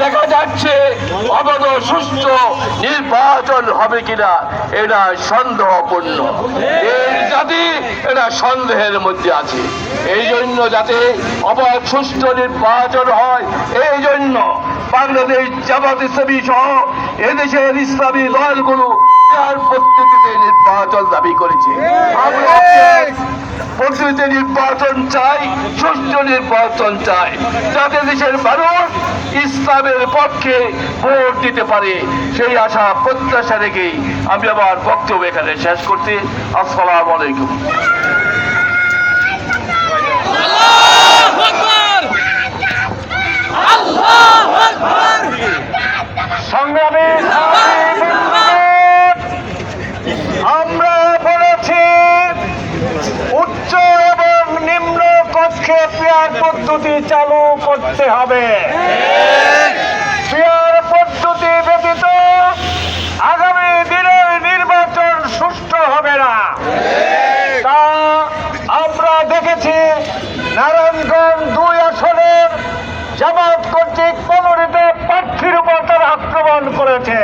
দেখা যাচ্ছে অবাধ সুষ্ঠু নির্বাচন হবে কিনা এটা সন্দেহপূর্ণ। এই জাতি এটা সন্দেহের মধ্যে আছে। এই জন্য যাতে অবাধ সুষ্ঠু নির্বাচন হয়, এই জন্য বাংলাদেশ জামাত ইসলামী সহ এদেশের ইসলামী দলগুলো তার পদ্ধতিতে নির্বাচন দাবি করেছে। আমরা পদ্ধতিতে নির্বাচন চাই, সুষ্ঠু নির্বাচন চাই, যাতে দেশের মানুষ ইসলামের পক্ষে ভোট দিতে পারে। সেই আশা প্রত্যাশা রেখেই আমি আমার বক্তব্য এখানে শেষ করছি। আসসালামু আলাইকুম। সংগ্রামী আমরা বলেছি উচ্চ এবং নিম্ন কক্ষে পেয়ার পদ্ধতি চালু করতে হবে। পেয়ার পদ্ধতি ব্যতীত আগামী দিনের নির্বাচন সুষ্ঠু হবে না। তা আমরা দেখেছি নারায়ণগঞ্জ 2 আসনের জামাত কর্তৃক মনোনীত প্রার্থীর উপর তারা আক্রমণ করেছে।